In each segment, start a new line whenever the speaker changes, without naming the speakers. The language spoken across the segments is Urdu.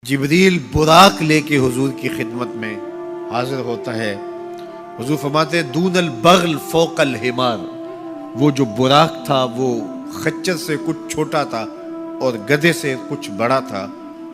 جبریل براق لے کے حضور کی خدمت میں حاضر ہوتا ہے۔ حضور فرماتے ہیں دون البغل فوق الحمار، وہ جو براق تھا وہ خچر سے کچھ چھوٹا تھا اور گدھے سے کچھ بڑا تھا،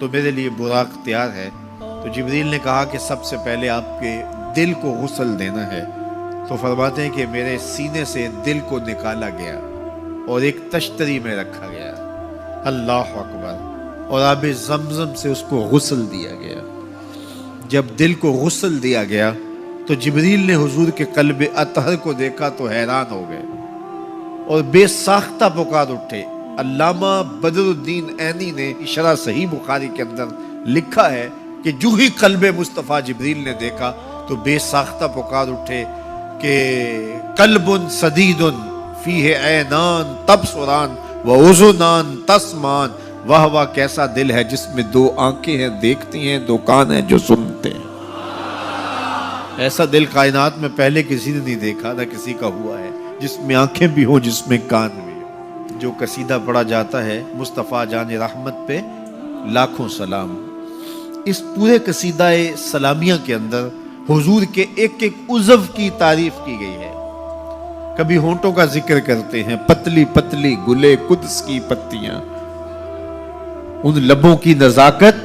تو میرے لیے براق تیار ہے۔ تو جبریل نے کہا کہ سب سے پہلے آپ کے دل کو غسل دینا ہے۔ تو فرماتے ہیں کہ میرے سینے سے دل کو نکالا گیا اور ایک تشتری میں رکھا گیا، اللہ اکبر، اور آب زمزم سے اس کو غسل دیا گیا۔ جب دل کو غسل دیا گیا تو جبریل نے حضور کے قلب اطہر کو دیکھا تو حیران ہو گئے اور بے ساختہ پکار اٹھے۔ علامہ بدر الدین عینی نے شرح صحیح بخاری کے اندر لکھا ہے کہ جو ہی قلب مصطفیٰ جبریل نے دیکھا تو بے ساختہ پکار اٹھے کہ قلب سدید فیہ عینان تبصران و اذنان تسمعان، واہ واہ کیسا دل ہے جس میں دو آنکھیں ہیں دیکھتی ہیں، دو کان ہیں جو سنتے ہیں۔ ایسا دل کائنات میں پہلے کسی نے نہیں دیکھا، نہ کسی کا ہوا ہے، جس میں آنکھیں بھی ہوں، جس میں کان بھی ہوں۔ جو قصیدہ پڑھا جاتا ہے مصطفیٰ جان رحمت پہ لاکھوں سلام، اس پورے قصیدہ سلامیہ کے اندر حضور کے ایک ایک عضو کی تعریف کی گئی ہے۔ کبھی ہونٹوں کا ذکر کرتے ہیں، پتلی پتلی گلے قدس کی پتیاں، ان لبوں کی نزاکت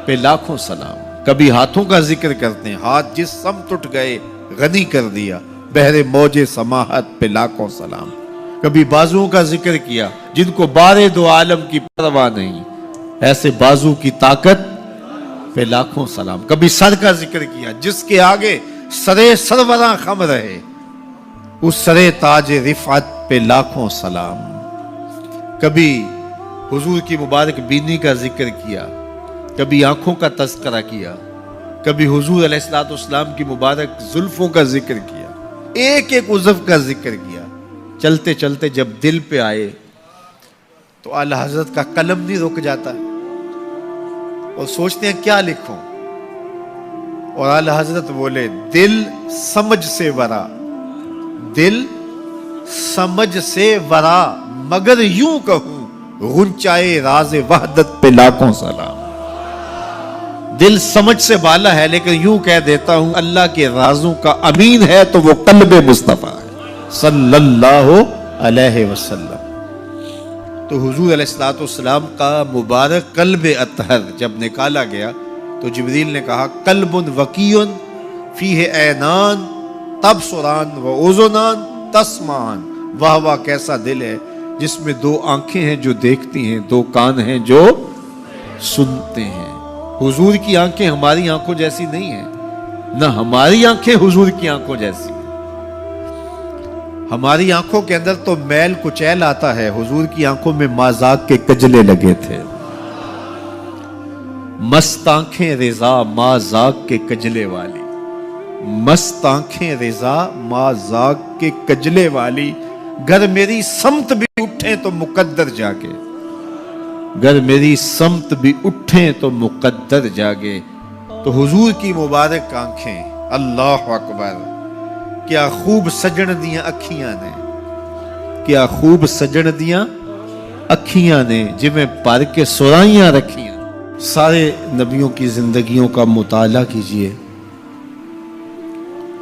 پہ لاکھوں سلام۔ کبھی ہاتھوں کا ذکر کرتے ہیں، ہاتھ جس سمت اٹھ گئے غنی کر دیا، بحر موج سماحت پہ لاکھوں سلام۔ کبھی بازوؤں کا ذکر کیا، جن کو بارے دو عالم کی پرواہ نہیں، ایسے بازو کی طاقت پہ لاکھوں سلام۔ کبھی سر کا ذکر کیا، جس کے آگے سرے سروراں خم رہے، اس سرے تاج رفعت پہ لاکھوں سلام۔ کبھی حضور کی مبارک بینی کا ذکر کیا، کبھی آنکھوں کا تذکرہ کیا، کبھی حضور علیہ السلام کی مبارک زلفوں کا ذکر کیا، ایک ایک عضو کا ذکر کیا۔ چلتے چلتے جب دل پہ آئے تو اعلی حضرت کا قلم نہیں رک جاتا اور سوچتے ہیں کیا لکھوں، اور اعلی حضرت بولے دل سمجھ سے ورا، دل سمجھ سے ورا، مگر یوں کہوں غنچائے راز وحدت پہ لاکھوں سلام۔ دل سمجھ سے بالا ہے لیکن یوں کہہ دیتا ہوں اللہ کے رازوں کا امین ہے تو وہ قلب مصطفیٰ ہے صلی اللہ علیہ وسلم۔ تو حضور علیہ السلام کا مبارک قلب اطہر جب نکالا گیا تو جبریل نے کہا قلب وقی فیہ عینان تبصران و اذنان تسمعان، واہ واہ کیسا دل ہے جس میں دو آنکھیں ہیں جو دیکھتی ہیں، دو کان ہیں جو سنتے ہیں۔ حضور کی آنکھیں ہماری آنکھوں جیسی نہیں ہیں، نہ ہماری آنکھیں حضور کی آنکھوں جیسی ہیں۔ ہماری آنکھوں کے اندر تو میل کچیل آتا ہے، حضور کی آنکھوں میں مازاق کے کجلے لگے تھے۔ مست آنکھیں رضا مازاق کے کجلے والی، مست آنکھیں رضا مازاق کے کجلے والی، گر میری سمت بھی اٹھیں تو مقدر جاگے، گر میری سمت بھی اٹھیں تو مقدر جاگے۔ تو حضور کی مبارک آنکھیں، اللہ اکبر، کیا خوب سجن دیاں اکھیاں نے، کیا خوب سجن دیاں اکھیاں نے، جویں پر کے سرائیاں رکھیاں۔ سارے نبیوں کی زندگیوں کا مطالعہ کیجئے،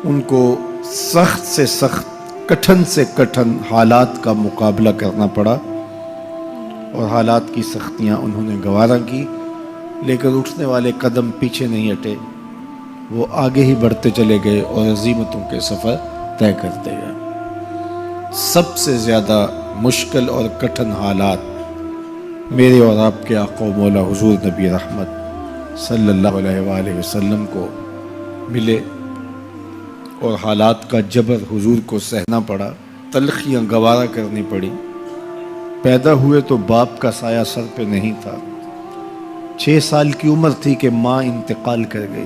ان کو سخت سے سخت، کٹھن سے کٹھن حالات کا مقابلہ کرنا پڑا اور حالات کی سختیاں انہوں نے گوارا کی، لیکن اٹھنے والے قدم پیچھے نہیں ہٹے، وہ آگے ہی بڑھتے چلے گئے اور عظیمتوں کے سفر طے کرتے گئے۔ سب سے زیادہ مشکل اور کٹھن حالات میرے اور آپ کے آقا و مولا حضور نبی رحمت صلی اللہ علیہ وآلہ وسلم کو ملے، اور حالات کا جبر حضور کو سہنا پڑا، تلخیاں گوارا کرنی پڑی۔ پیدا ہوئے تو باپ کا سایہ سر پہ نہیں تھا، 6 سال کی عمر تھی کہ ماں انتقال کر گئی۔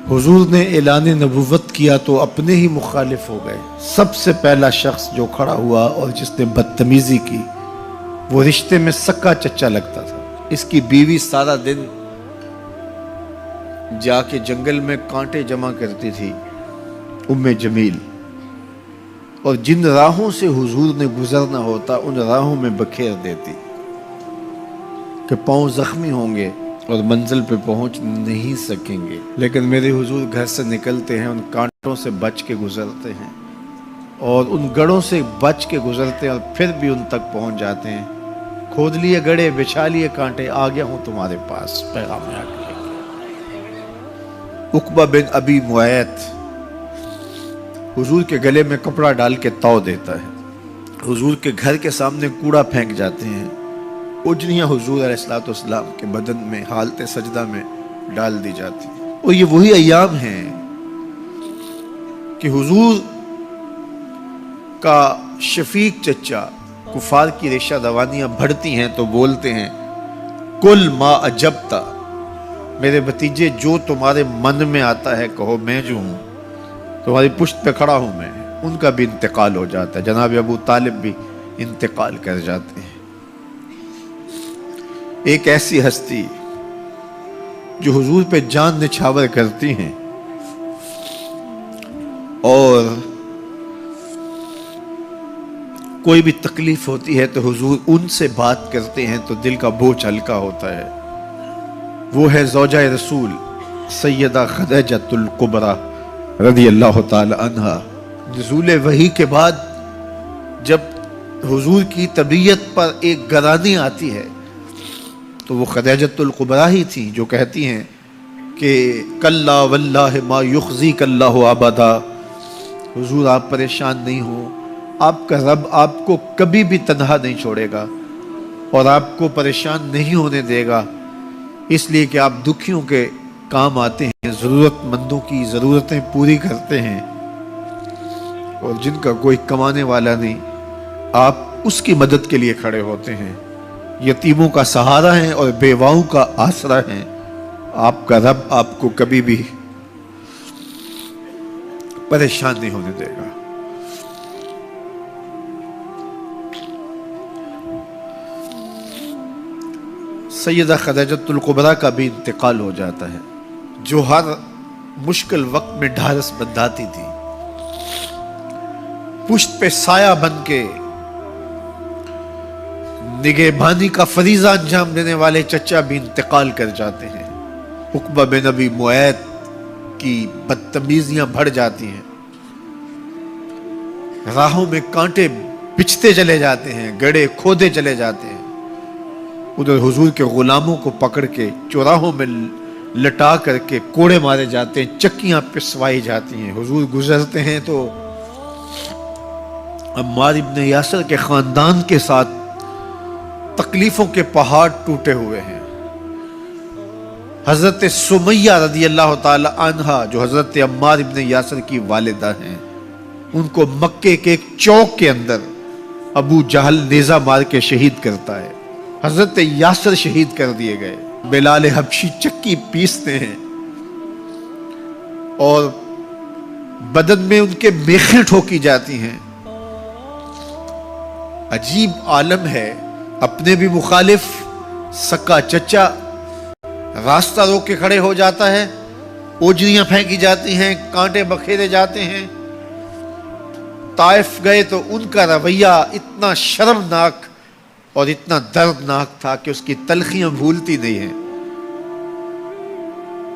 حضور نے اعلان نبوت کیا تو اپنے ہی مخالف ہو گئے۔ سب سے پہلا شخص جو کھڑا ہوا اور جس نے بدتمیزی کی وہ رشتے میں سکا چچا لگتا تھا۔ اس کی بیوی سارا دن جا کے جنگل میں کانٹے جمع کرتی تھی، ام جمیل، اور جن راہوں سے حضور نے گزرنا ہوتا ان راہوں میں بکھیر دیتی۔ کہ پاؤں زخمی ہوں گے اور منزل پہ پہنچ نہیں سکیں گے، لیکن میرے حضور گھر سے نکلتے ہیں، ان کانٹوں سے بچ کے گزرتے ہیں اور ان گڑھوں سے بچ کے گزرتے ہیں اور پھر بھی ان تک پہنچ جاتے ہیں۔ کھود لیے گڑھے، بچھا لیے کانٹے، آ گیا ہوں تمہارے پاس پیغام آ کے۔ عقبہ بن ابی معیط حضور کے گلے میں کپڑا ڈال کے تو دیتا ہے، حضور کے گھر کے سامنے کوڑا پھینک جاتے ہیں، اجنیاں حضور علیہ السلام کے بدن میں حالت سجدہ میں ڈال دی جاتی ہیں۔ اور یہ وہی ایام ہیں کہ حضور کا شفیق چچا کفار کی ریشہ دوانیاں بڑھتی ہیں تو بولتے ہیں کل ما اجبتا، میرے بھتیجے جو تمہارے من میں آتا ہے کہو، میں جو ہوں تمہاری پشت پہ کھڑا ہوں میں۔ ان کا بھی انتقال ہو جاتا ہے، جناب ابو طالب بھی انتقال کر جاتے ہیں۔ ایک ایسی ہستی جو حضور پہ جان نچھاور کرتی ہیں اور کوئی بھی تکلیف ہوتی ہے تو حضور ان سے بات کرتے ہیں تو دل کا بوجھ ہلکا ہوتا ہے، وہ ہے زوجہ رسول سیدہ خدیجۃ الکبریٰ رضی اللہ تعالی عنہا۔ نزول وحی کے بعد جب حضور کی طبیعت پر ایک گرانی آتی ہے تو وہ خدیجۃ الکبریٰ ہی تھی جو کہتی ہیں کہ کلا واللہ ما یخزیک اللہ ابدا، حضور آپ پریشان نہیں ہو، آپ کا رب آپ کو کبھی بھی تنہا نہیں چھوڑے گا اور آپ کو پریشان نہیں ہونے دے گا، اس لیے کہ آپ دکھیوں کے کام آتے ہیں، ضرورت مندوں کی ضرورتیں پوری کرتے ہیں، اور جن کا کوئی کمانے والا نہیں آپ اس کی مدد کے لیے کھڑے ہوتے ہیں، یتیموں کا سہارا ہیں اور بیواؤں کا آسرا ہیں۔ آپ کا رب آپ کو کبھی بھی پریشان نہیں ہونے دے گا۔ سیدہ خدیجۃ الکبریٰ کا بھی انتقال ہو جاتا ہے، جو ہر مشکل وقت میں ڈھارس بندھاتی تھی، پشت پہ سایہ بن کے نگہبانی کا فریضہ انجام دینے والے چچا بھی انتقال کر جاتے ہیں۔ عقبہ بن ابی معیط کی بدتمیزیاں بڑھ جاتی ہیں، راہوں میں کانٹے بچھتے چلے جاتے ہیں، گڑھے کھودے چلے جاتے ہیں، ادھر حضور کے غلاموں کو پکڑ کے چوراہوں میں لٹا کر کے کوڑے مارے جاتے ہیں، چکیاں پسوائی جاتی ہیں۔ حضور گزرتے ہیں تو عمار ابن یاسر کے خاندان کے ساتھ تکلیفوں کے پہاڑ ٹوٹے ہوئے ہیں۔ حضرت سمیہ رضی اللہ تعالی عنہا جو حضرت عمار ابن یاسر کی والدہ ہیں، ان کو مکے کے ایک چوک کے اندر ابو جہل نیزہ مار کے شہید کرتا ہے۔ حضرت یاسر شہید کر دیے گئے، بلال حبشی چکی پیستے ہیں اور بدن میں ان کے میخیں ٹھوکی جاتی ہیں۔ عجیب عالم ہے، اپنے بھی مخالف سکا چچا راستہ روک کے کھڑے ہو جاتا ہے، اوجریاں پھینکی جاتی ہیں، کانٹے بکھیرے جاتے ہیں۔ طائف گئے تو ان کا رویہ اتنا شرمناک اور اتنا دردناک تھا کہ اس کی تلخیاں بھولتی نہیں ہیں۔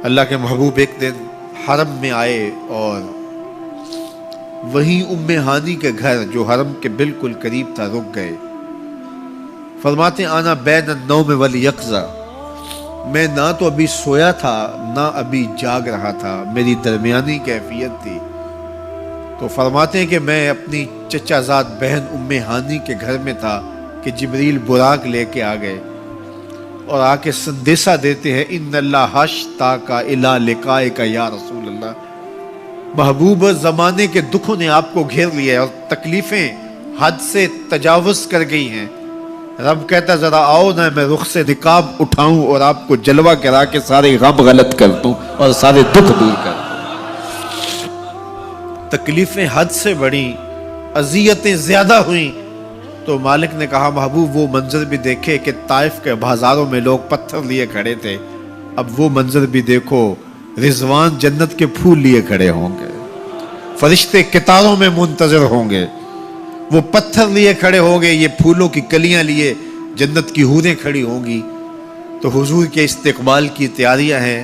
اللہ کے محبوب ایک دن حرم میں آئے اور وہیں ام ہانی کے گھر جو حرم کے بالکل قریب تھا رک گئے۔ فرماتے ہیں آنا بین النوم والیقظہ، میں نہ تو ابھی سویا تھا نہ ابھی جاگ رہا تھا، میری درمیانی کیفیت تھی۔ تو فرماتے ہیں کہ میں اپنی چچا زاد بہن ام ہانی کے گھر میں تھا کہ جبریل براق لے کے آ گئے اور آ کے سندیسہ دیتے ہیں ان اللہ اشتاق الی لقائک یا رسول اللہ، محبوب زمانے کے دکھوں نے آپ کو گھیر لیا اور تکلیفیں حد سے تجاوز کر گئی ہیں۔ رب کہتا ذرا آؤ نہ میں رخ سے نقاب اٹھاؤں اور آپ کو جلوہ کرا کے سارے غم غلط کر دوں اور سارے دکھ دور کر دوں۔ تکلیفیں حد سے بڑھیں، اذیتیں زیادہ ہوئیں تو مالک نے کہا محبوب وہ منظر بھی دیکھے کہ طائف کے بازاروں میں لوگ پتھر لیے کھڑے تھے، اب وہ منظر بھی دیکھو، رضوان جنت کے پھول لیے کھڑے ہوں گے، فرشتے کتاروں میں منتظر ہوں گے، وہ پتھر لیے کھڑے ہوں گے، یہ پھولوں کی کلیاں لیے جنت کی حوریں کھڑی ہوں گی۔ تو حضور کے استقبال کی تیاریاں ہیں.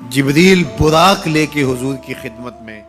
جبریل براق لے کے حضور کی خدمت میں